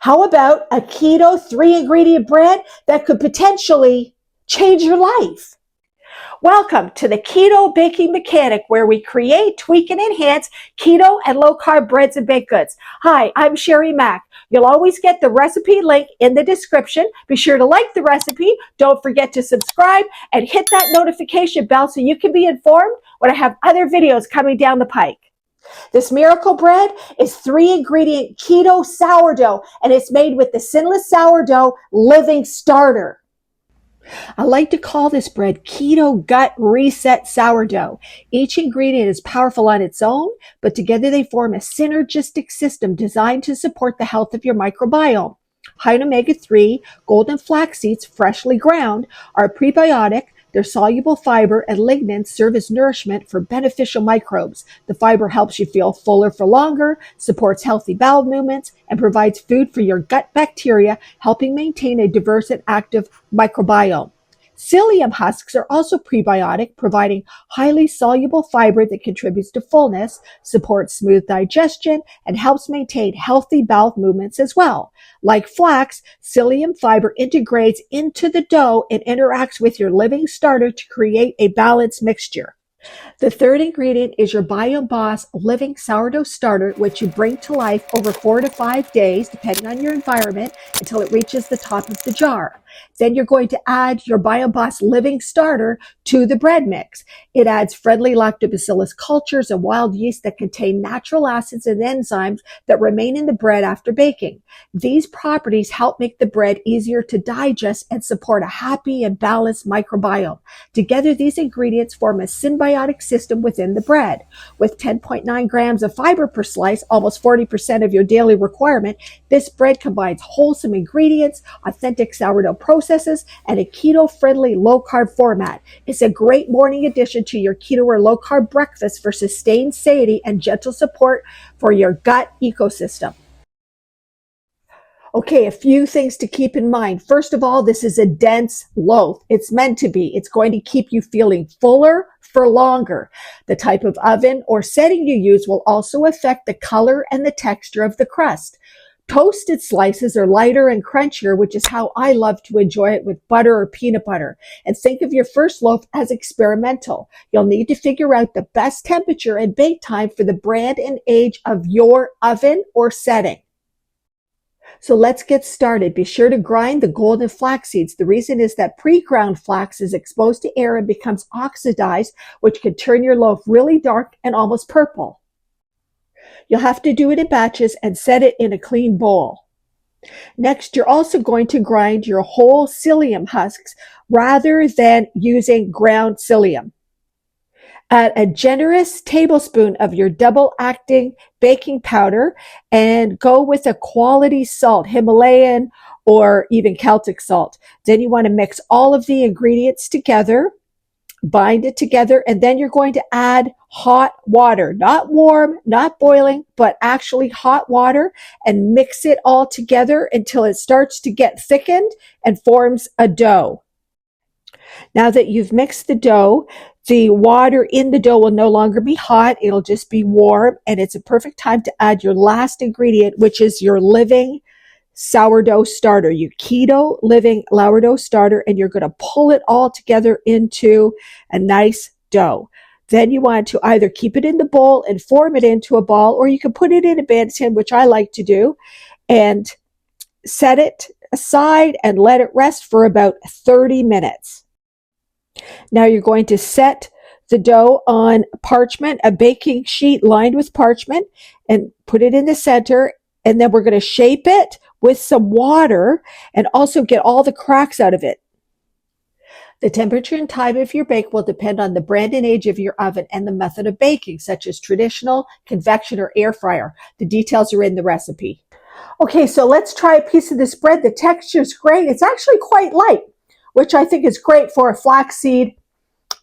How about a keto 3-ingredient bread that could potentially change your life? Welcome to the Keto Baking Mechanic, where we create, tweak, and enhance keto and low-carb breads and baked goods. Hi, I'm Sherry Mack. You'll always get the recipe link in the description. Be sure to like the recipe. Don't forget to subscribe and hit that notification bell so you can be informed when I have other videos coming down the pike. This miracle bread is 3-ingredient keto sourdough, and it's made with the Sinless Sourdough Living Starter. I like to call this bread Keto Gut Reset Sourdough. Each ingredient is powerful on its own, but together they form a synergistic system designed to support the health of your microbiome. High in omega-3, golden flax seeds, freshly ground, are a prebiotic. Their soluble fiber and lignans serve as nourishment for beneficial microbes. The fiber helps you feel fuller for longer, supports healthy bowel movements, and provides food for your gut bacteria, helping maintain a diverse and active microbiome. Psyllium husks are also prebiotic, providing highly soluble fiber that contributes to fullness, supports smooth digestion, and helps maintain healthy bowel movements as well. Like flax, psyllium fiber integrates into the dough and interacts with your living starter to create a balanced mixture. The third ingredient is your Biome Boss Living Sourdough Starter, which you bring to life over 4 to 5 days, depending on your environment, until it reaches the top of the jar. Then you're going to add your Biome Boss Living Starter to the bread mix. It adds friendly lactobacillus cultures and wild yeast that contain natural acids and enzymes that remain in the bread after baking. These properties help make the bread easier to digest and support a happy and balanced microbiome. Together, these ingredients form a symbiotic system within the bread. With 10.9 grams of fiber per slice, almost 40% of your daily requirement, this bread combines wholesome ingredients, authentic sourdough processes, and a keto-friendly low-carb format. It's a great morning addition to your keto or low-carb breakfast for sustained satiety and gentle support for your gut ecosystem. Okay, a few things to keep in mind. First of all, this is a dense loaf. It's meant to be. It's going to keep you feeling fuller for longer. The type of oven or setting you use will also affect the color and the texture of the crust. Toasted slices are lighter and crunchier, which is how I love to enjoy it with butter or peanut butter. And think of your first loaf as experimental. You'll need to figure out the best temperature and bake time for the brand and age of your oven or setting. So let's get started. Be sure to grind the golden flax seeds. The reason is that pre-ground flax is exposed to air and becomes oxidized, which can turn your loaf really dark and almost purple. You'll have to do it in batches and set it in a clean bowl. Next, you're also going to grind your whole psyllium husks rather than using ground psyllium. Add a generous tablespoon of your double-acting baking powder and go with a quality salt, Himalayan or even Celtic salt. Then you want to mix all of the ingredients together, bind it together, and then you're going to add hot water, not warm, not boiling, but actually hot water, and mix it all together until it starts to get thickened and forms a dough. Now that you've mixed the dough, the water in the dough will no longer be hot. It'll just be warm, and it's a perfect time to add your last ingredient, which is your living sourdough starter, your keto living sourdough starter, and you're going to pull it all together into a nice dough. Then you want to either keep it in the bowl and form it into a ball, or you can put it in a bandeja, which I like to do, and set it aside and let it rest for about 30 minutes. Now you're going to set the dough on parchment, a baking sheet lined with parchment, and put it in the center. And then we're going to shape it with some water and also get all the cracks out of it. The temperature and time of your bake will depend on the brand and age of your oven and the method of baking, such as traditional, convection, or air fryer. The details are in the recipe. Okay, so let's try a piece of this bread. The texture is great. It's actually quite light, which I think is great for a flaxseed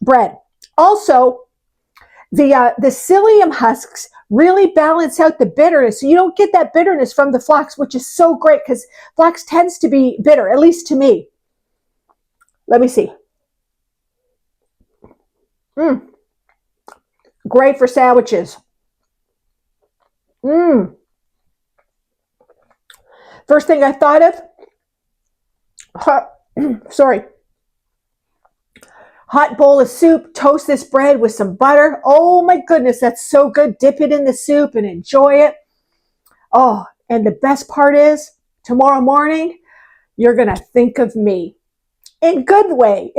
bread. Also, the psyllium husks really balance out the bitterness. So you don't get that bitterness from the flax, which is so great because flax tends to be bitter, at least to me. Let me see. Great for sandwiches. First thing I thought of, sorry, hot bowl of soup, toast this bread with some butter. Oh my goodness, that's so good. Dip it in the soup and enjoy it. Oh, and the best part is tomorrow morning, you're going to think of me in a good way.